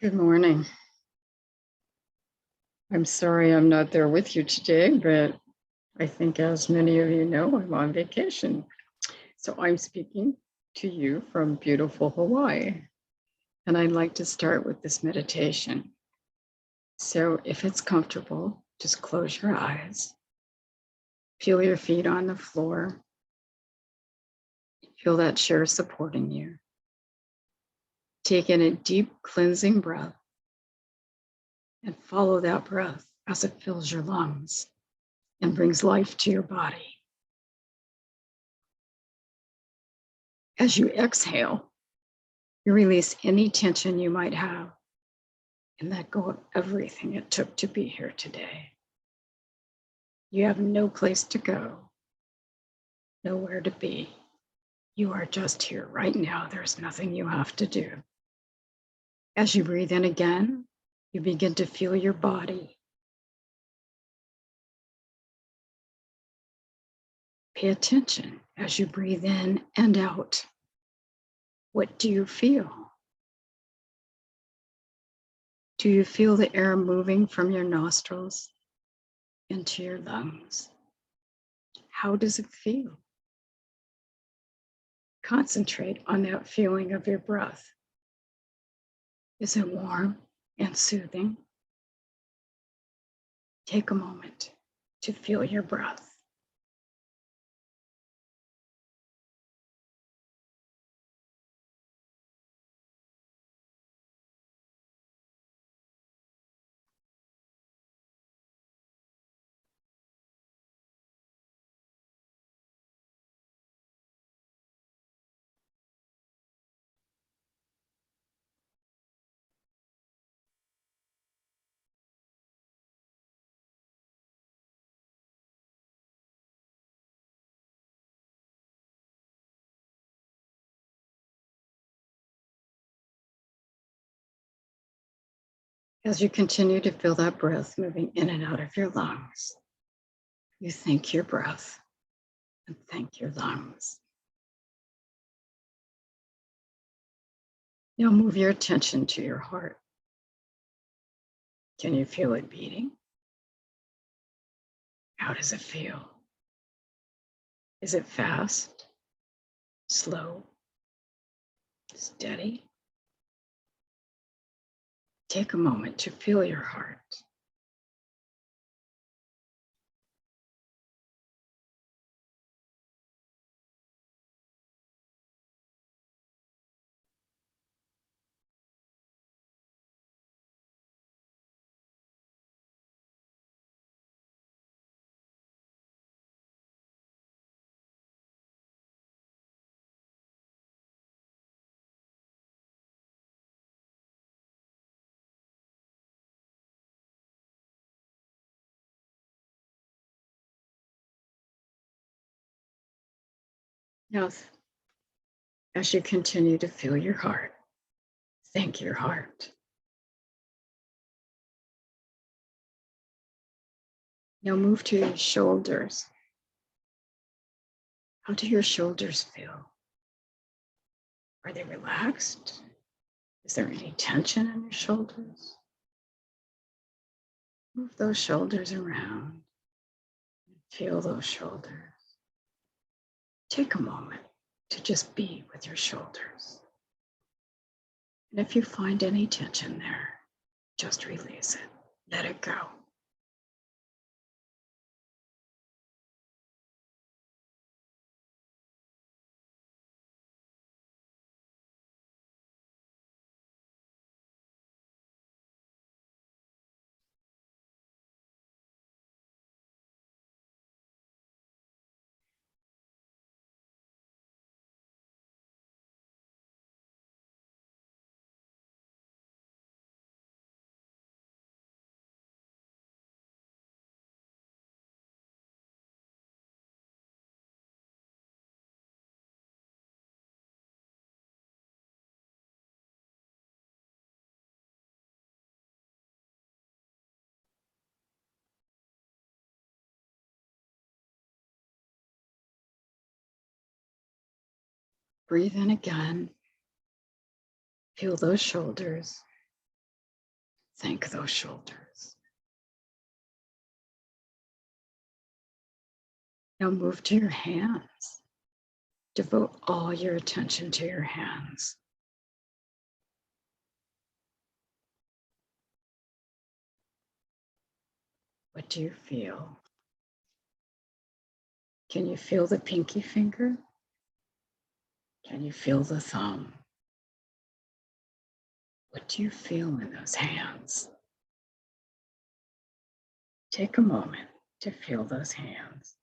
Good morning. I'm sorry I'm not there with you today, but I think as many of you know, I'm on vacation. So I'm speaking to you from beautiful Hawaii. And I'd like to start with this meditation. So if it's comfortable, just close your eyes. Feel your feet on the floor. Feel that chair supporting you. Take in a deep cleansing breath and follow that breath as it fills your lungs and brings life to your body. As you exhale, you release any tension you might have and let go of everything it took to be here today. You have no place to go, nowhere to be. You are just here right now. There's nothing you have to do. As you breathe in again, you begin to feel your body. Pay attention as you breathe in and out. What do you feel? Do you feel the air moving from your nostrils into your lungs? How does it feel? Concentrate on that feeling of your breath. Is it warm and soothing? Take a moment to feel your breath. As you continue to feel that breath moving in and out of your lungs, you thank your breath and thank your lungs. Now move your attention to your heart. Can you feel it beating? How does it feel? Is it fast, slow, steady? Take a moment to feel your heart. Now, as you continue to feel your heart, thank your heart. Now move to your shoulders. How do your shoulders feel? Are they relaxed? Is there any tension in your shoulders? Move those shoulders around. Feel those shoulders. Take a moment to just be with your shoulders. And if you find any tension there, just release it. Let it go. Breathe in again. Feel those shoulders. Thank those shoulders. Now move to your hands. Devote all your attention to your hands. What do you feel? Can you feel the pinky finger? Can you feel the thumb? What do you feel in those hands? Take a moment to feel those hands.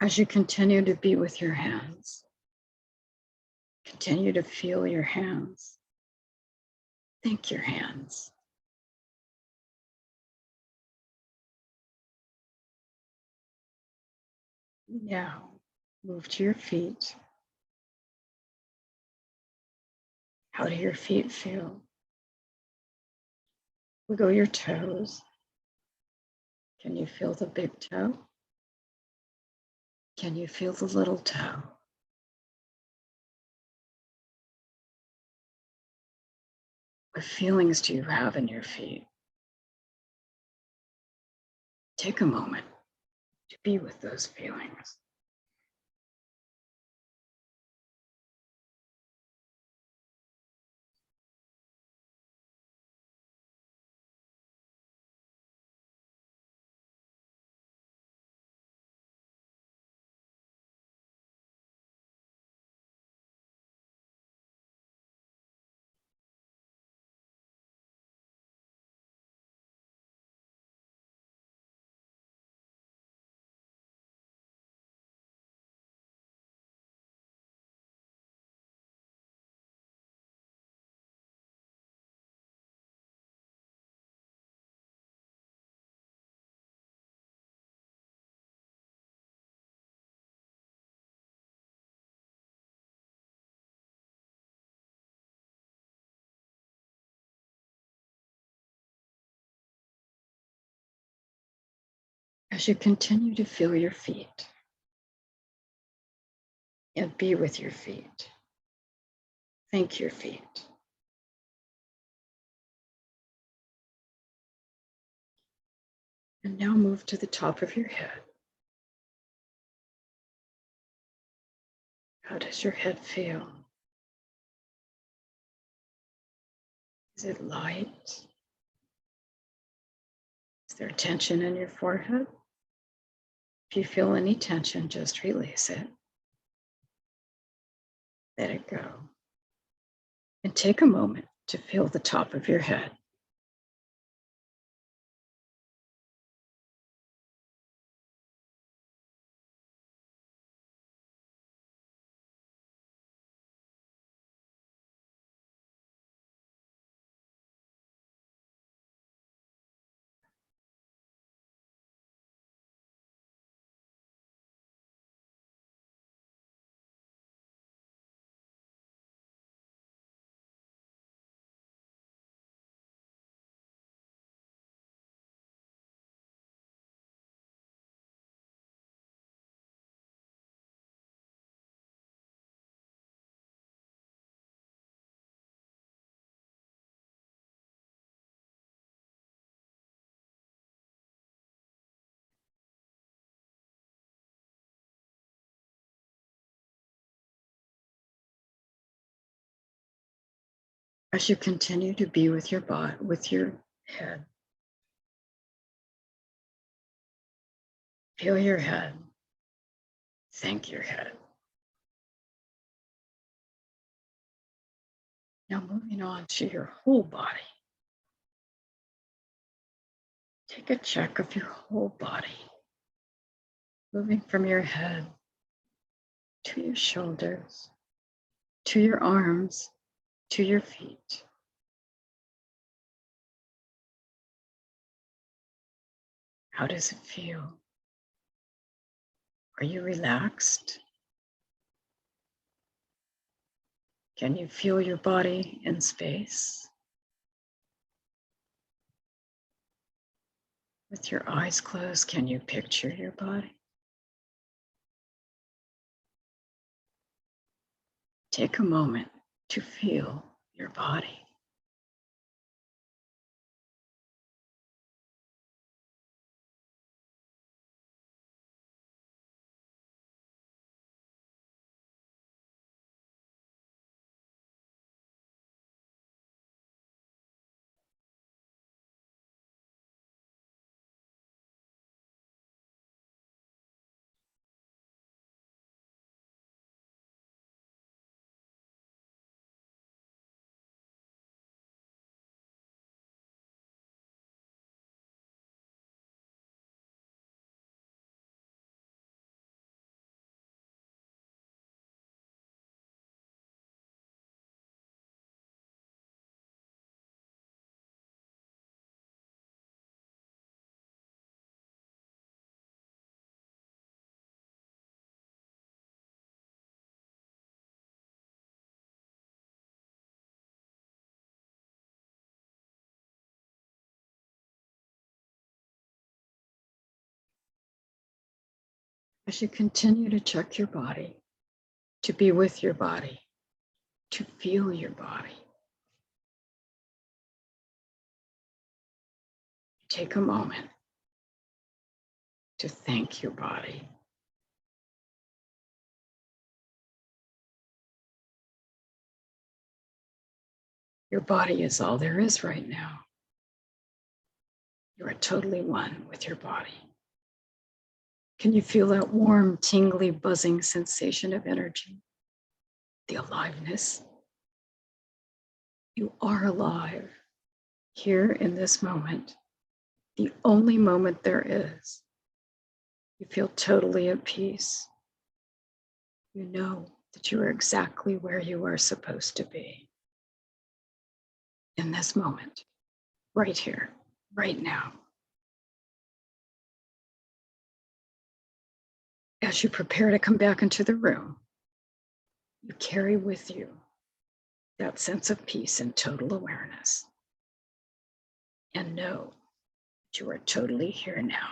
As you continue to be with your hands, continue to feel your hands. Thank your hands. Now, move to your feet. How do your feet feel? Wiggle your toes. Can you feel the big toe? Can you feel the little toe? What feelings do you have in your feet? Take a moment to be with those feelings. As you continue to feel your feet and be with your feet, thank your feet. And now move to the top of your head. How does your head feel? Is it light? Is there tension in your forehead? If you feel any tension, just release it. Let it go. And take a moment to feel the top of your head. As you continue to be with your body, with your head, feel your head, thank your head. Now moving on to your whole body. Take a check of your whole body, moving from your head to your shoulders, to your arms, to your feet. How does it feel? Are you relaxed? Can you feel your body in space? With your eyes closed, can you picture your body? Take a moment to feel your body. As you continue to check your body, to be with your body, to feel your body, take a moment to thank your body. Your body is all there is right now. You are totally one with your body. Can you feel that warm, tingly, buzzing sensation of energy? The aliveness. You are alive here in this moment, the only moment there is. You feel totally at peace. You know that you are exactly where you are supposed to be in this moment, right here, right now. As you prepare to come back into the room, you carry with you that sense of peace and total awareness. And know that you are totally here now,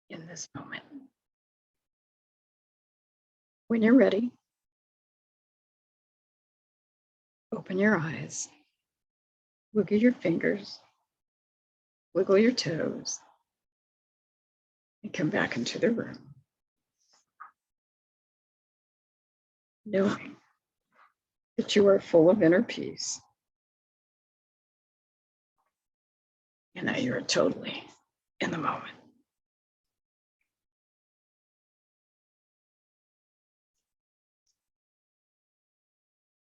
in this moment. When you're ready, open your eyes, wiggle your fingers, wiggle your toes, and come back into the room, knowing that you are full of inner peace and that you're totally in the moment.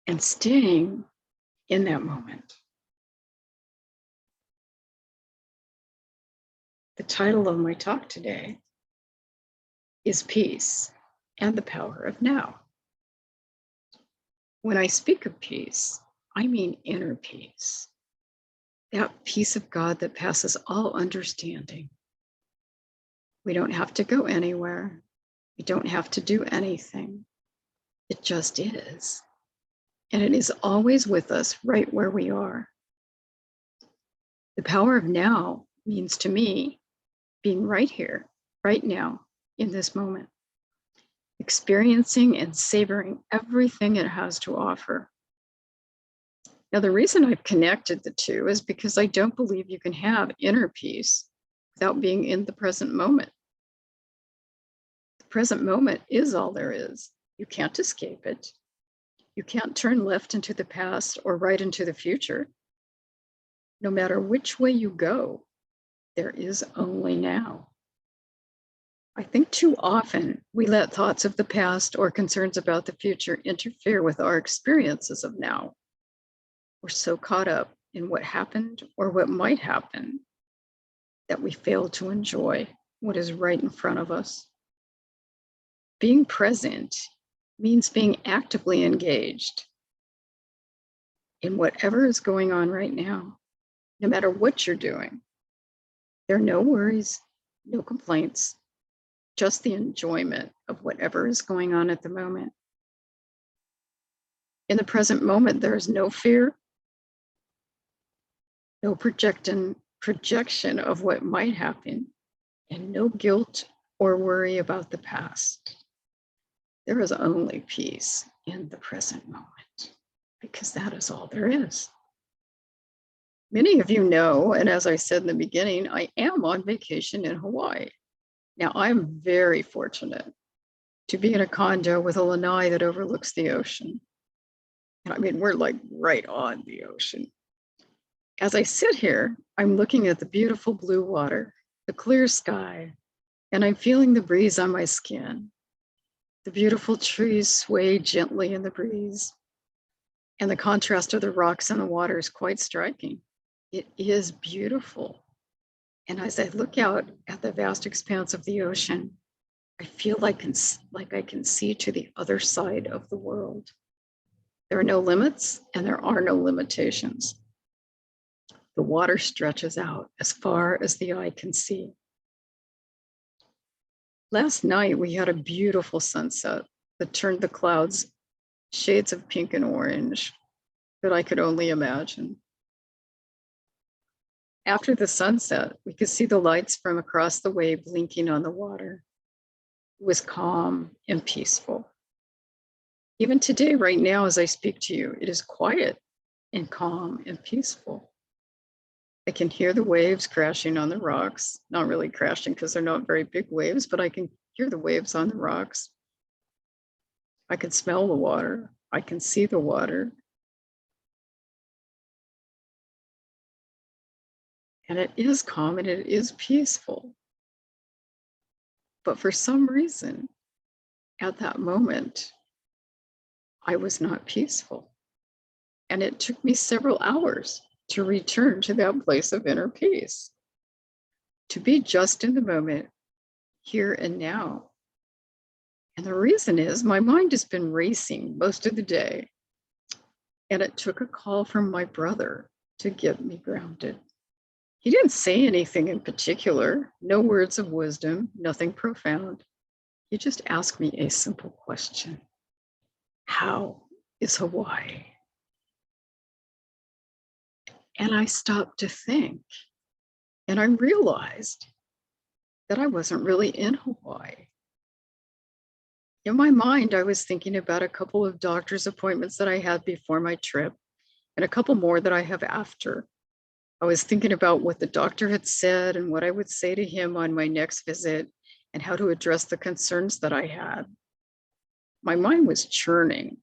And staying in that moment. The title of my talk today is Peace and the Power of Now. When I speak of peace, I mean inner peace. That peace of God that passes all understanding. We don't have to go anywhere. We don't have to do anything. It just is. And it is always with us right where we are. The power of now means to me being right here, right now, in this moment, experiencing and savoring everything it has to offer. Now, the reason I've connected the two is because I don't believe you can have inner peace without being in the present moment. The present moment is all there is. You can't escape it. You can't turn left into the past or right into the future. No matter which way you go, there is only now. I think too often we let thoughts of the past or concerns about the future interfere with our experiences of now. We're so caught up in what happened or what might happen that we fail to enjoy what is right in front of us. Being present means being actively engaged in whatever is going on right now, no matter what you're doing. There are no worries, no complaints, just the enjoyment of whatever is going on at the moment. In the present moment, there is no fear, no projection of what might happen, and no guilt or worry about the past. There is only peace in the present moment, because that is all there is. Many of you know, and as I said in the beginning, I am on vacation in Hawaii. Now, I'm very fortunate to be in a condo with a lanai that overlooks the ocean. And I mean, we're like right on the ocean. As I sit here, I'm looking at the beautiful blue water, the clear sky, and I'm feeling the breeze on my skin. The beautiful trees sway gently in the breeze, and the contrast of the rocks and the water is quite striking. It is beautiful. And as I look out at the vast expanse of the ocean, I feel like I can see to the other side of the world. There are no limits and there are no limitations. The water stretches out as far as the eye can see. Last night, we had a beautiful sunset that turned the clouds shades of pink and orange that I could only imagine. After the sunset, we could see the lights from across the way blinking on the water. It was calm and peaceful. Even today, right now, as I speak to you, it is quiet and calm and peaceful. I can hear the waves crashing on the rocks, not really crashing because they're not very big waves, but I can hear the waves on the rocks. I can smell the water. I can see the water. And it is calm and it is peaceful. But for some reason, at that moment, I was not peaceful. And it took me several hours to return to that place of inner peace, to be just in the moment, here and now. And the reason is my mind has been racing most of the day. And it took a call from my brother to get me grounded. He didn't say anything in particular, no words of wisdom, nothing profound. He just asked me a simple question. How is Hawaii? And I stopped to think, and I realized that I wasn't really in Hawaii. In my mind, I was thinking about a couple of doctor's appointments that I had before my trip and a couple more that I have after. I was thinking about what the doctor had said and what I would say to him on my next visit and how to address the concerns that I had. My mind was churning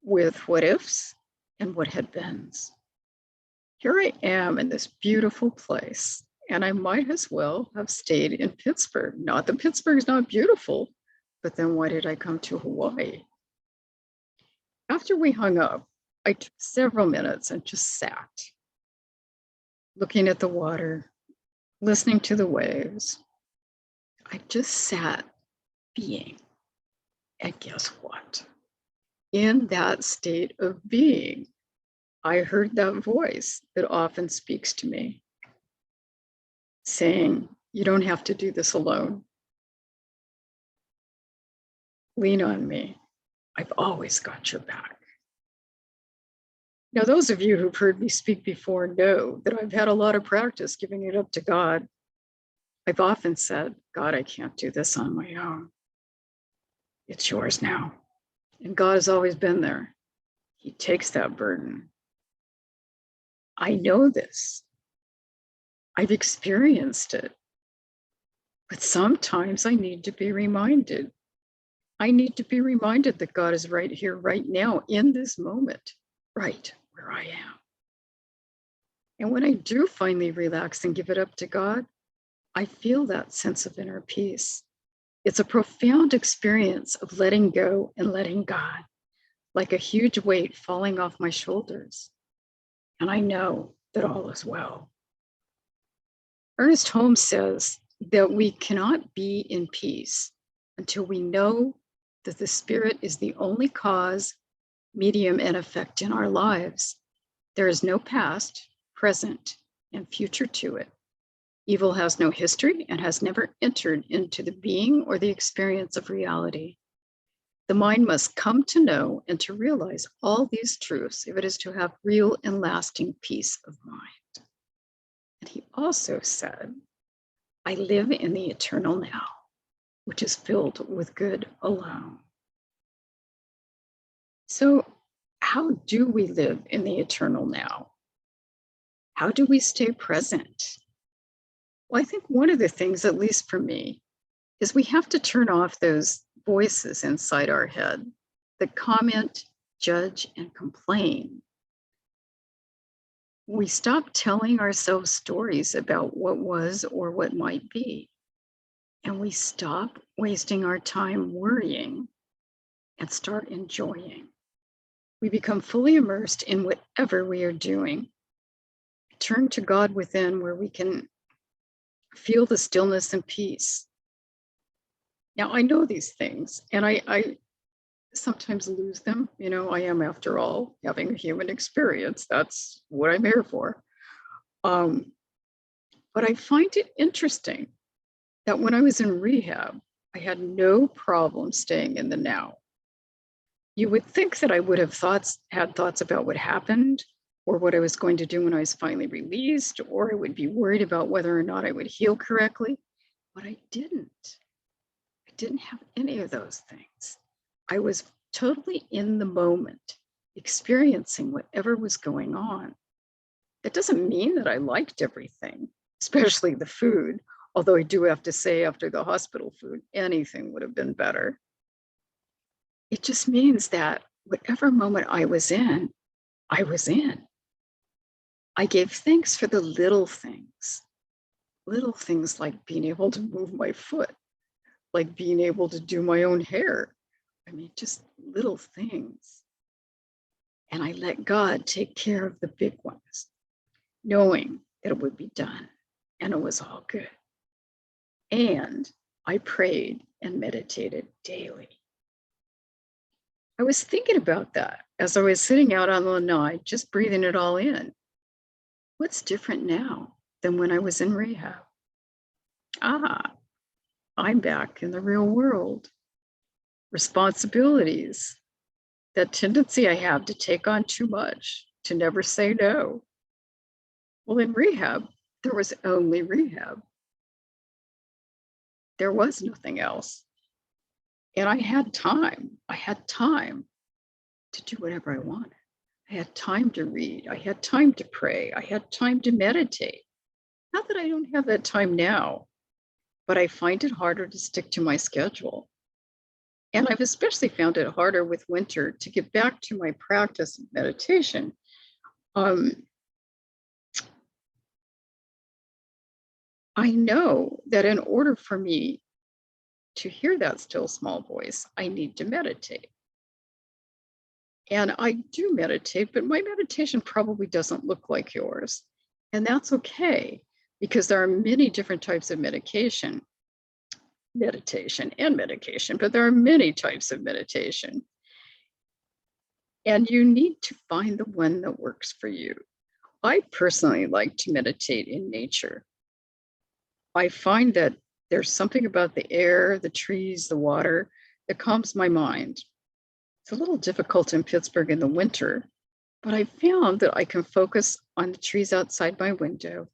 with what ifs and what had beens. Here I am in this beautiful place, and I might as well have stayed in Pittsburgh. Not that Pittsburgh is not beautiful, but then why did I come to Hawaii? After we hung up, I took several minutes and just sat, looking at the water, listening to the waves. I just sat being. And guess what? In that state of being, I heard that voice that often speaks to me, saying, you don't have to do this alone. Lean on me. I've always got your back. Now, those of you who've heard me speak before know that I've had a lot of practice giving it up to God. I've often said, God, I can't do this on my own. It's yours now. And God has always been there. He takes that burden. I know this. I've experienced it. But sometimes I need to be reminded I need to be reminded that God is right here, right now, in this moment, right where I am. And when I do finally relax and give it up to God, I feel that sense of inner peace. It's a profound experience of letting go and letting God, like a huge weight falling off my shoulders. And I know that all is well. Ernest Holmes says that we cannot be in peace until we know that the Spirit is the only cause, medium, and effect in our lives. There is no past, present, and future to it. Evil has no history and has never entered into the being or the experience of reality. The mind must come to know and to realize all these truths if it is to have real and lasting peace of mind. And he also said, I live in the eternal now, which is filled with good alone. So, how do we live in the eternal now? How do we stay present? Well, I think one of the things, at least for me, is we have to turn off those voices inside our head that comment, judge, and complain. We stop telling ourselves stories about what was or what might be. And we stop wasting our time worrying and start enjoying. We become fully immersed in whatever we are doing. Turn to God within where we can feel the stillness and peace. Now, I know these things, and I sometimes lose them. You know, I am, after all, having a human experience. That's what I'm here for. But I find it interesting that when I was in rehab, I had no problem staying in the now. You would think that I would have had thoughts about what happened or what I was going to do when I was finally released, or I would be worried about whether or not I would heal correctly, but I didn't. I didn't have any of those things. I was totally in the moment, experiencing whatever was going on. That doesn't mean that I liked everything, especially the food, although I do have to say, after the hospital food, anything would have been better. It just means that whatever moment I was in, I was in. I gave thanks for the little things like being able to move my foot, like being able to do my own hair. I mean, just little things. And I let God take care of the big ones, knowing that it would be done and it was all good. And I prayed and meditated daily. I was thinking about that as I was sitting out on the lanai, just breathing it all in. What's different now than when I was in rehab? I'm back in the real world. Responsibilities, that tendency I have to take on too much, to never say no. Well, in rehab, there was only rehab. There was nothing else. And I had time. I had time to do whatever I wanted. I had time to read. I had time to pray. I had time to meditate. Not that I don't have that time now, but I find it harder to stick to my schedule. And I've especially found it harder with winter to get back to my practice of meditation. I know that in order for me to hear that still small voice, I need to meditate. And I do meditate, but my meditation probably doesn't look like yours. And that's okay, because there are many different types of meditation and medication, but there are many types of meditation. And you need to find the one that works for you. I personally like to meditate in nature. I find that there's something about the air, the trees, the water that calms my mind. It's a little difficult in Pittsburgh in the winter, but I found that I can focus on the trees outside my window,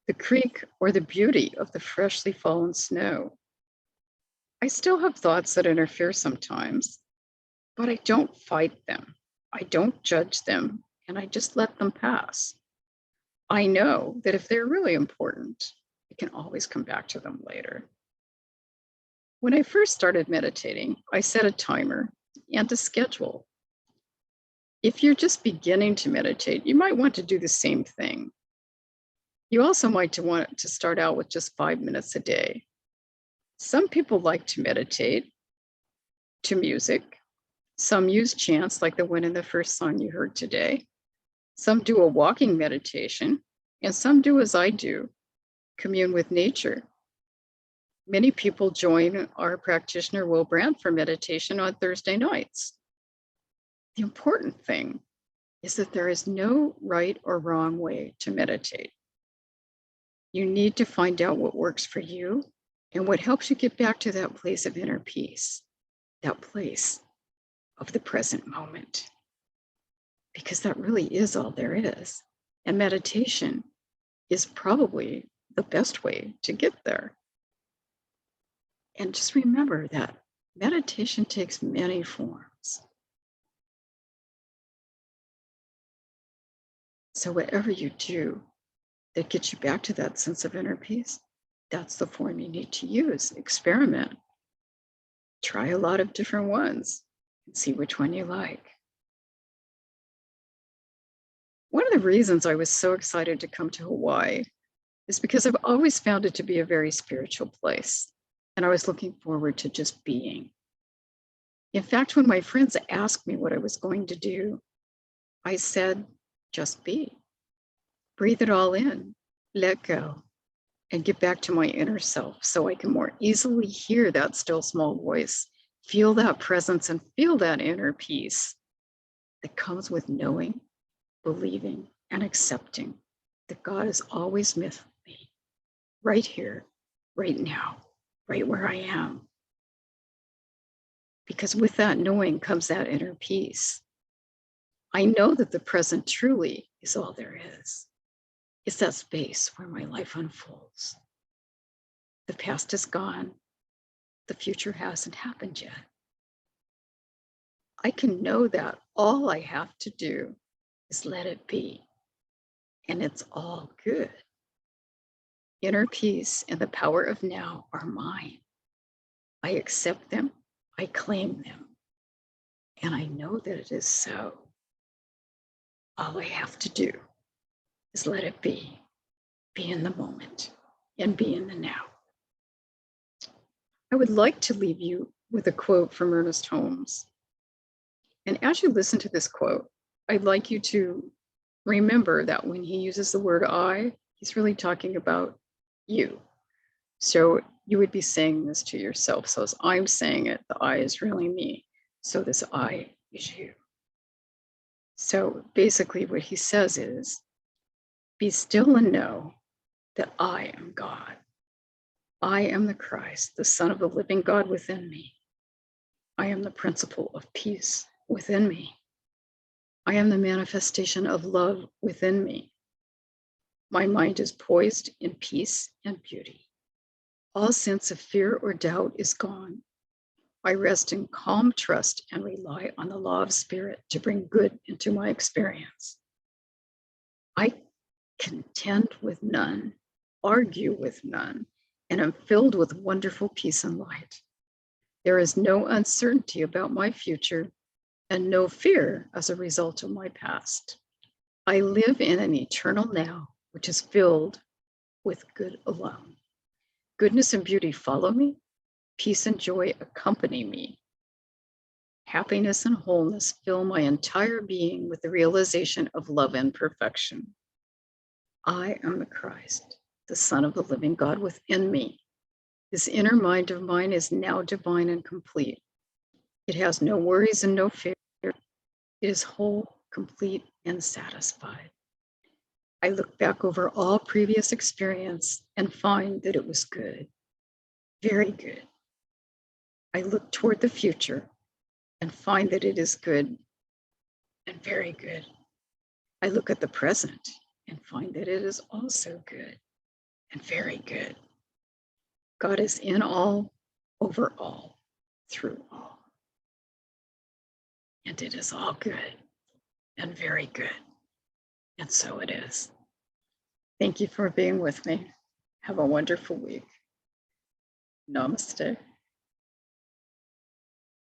the creek, or the beauty of the freshly fallen snow. I still have thoughts that interfere sometimes, but I don't fight them. I don't judge them, and I just let them pass. I know that if they're really important, I can always come back to them later. When I first started meditating, I set a timer and a schedule. If you're just beginning to meditate, you might want to do the same thing. You also might want to start out with just 5 minutes a day. Some people like to meditate to music. Some use chants like the one in the first song you heard today. Some do a walking meditation, and some do as I do, commune with nature. Many people join our practitioner, Will Brandt, for meditation on Thursday nights. The important thing is that there is no right or wrong way to meditate. You need to find out what works for you and what helps you get back to that place of inner peace, that place of the present moment. Because that really is all there is. And meditation is probably the best way to get there. And just remember that meditation takes many forms. So whatever you do that gets you back to that sense of inner peace, that's the form you need to use. Experiment. Try a lot of different ones and see which one you like. One of the reasons I was so excited to come to Hawaii is because I've always found it to be a very spiritual place, and I was looking forward to just being. In fact, when my friends asked me what I was going to do, I said, just be. Breathe it all in, let go, and get back to my inner self so I can more easily hear that still small voice, feel that presence, and feel that inner peace that comes with knowing, believing, and accepting that God is always with me, right here, right now, right where I am. Because with that knowing comes that inner peace. I know that the present truly is all there is. It's that space where my life unfolds. The past is gone. The future hasn't happened yet. I can know that all I have to do is let it be, and it's all good. Inner peace and the power of now are mine. I accept them, I claim them, and I know that it is so. All I have to do is let it be in the moment, and be in the now. I would like to leave you with a quote from Ernest Holmes. And as you listen to this quote, I'd like you to remember that when he uses the word I, he's really talking about you. So you would be saying this to yourself. So as I'm saying it, the I is really me. So this I is you. So basically what he says is, be still and know that I am God. I am the Christ, the Son of the living God within me. I am the principle of peace within me. I am the manifestation of love within me. My mind is poised in peace and beauty. All sense of fear or doubt is gone. I rest in calm trust and rely on the law of spirit to bring good into my experience. I contend with none, argue with none, and am filled with wonderful peace and light. There is no uncertainty about my future and no fear as a result of my past. I live in an eternal now, which is filled with good alone. Goodness and beauty follow me. Peace and joy accompany me. Happiness and wholeness fill my entire being with the realization of love and perfection. I am the Christ, the Son of the living God within me. This inner mind of mine is now divine and complete. It has no worries and no fear. It is whole, complete, and satisfied. I look back over all previous experience and find that it was good, very good. I look toward the future and find that it is good and very good. I look at the present and find that it is also good and very good. God is in all, over all, through all. And it is all good and very good. And so it is. Thank you for being with me. Have a wonderful week. Namaste.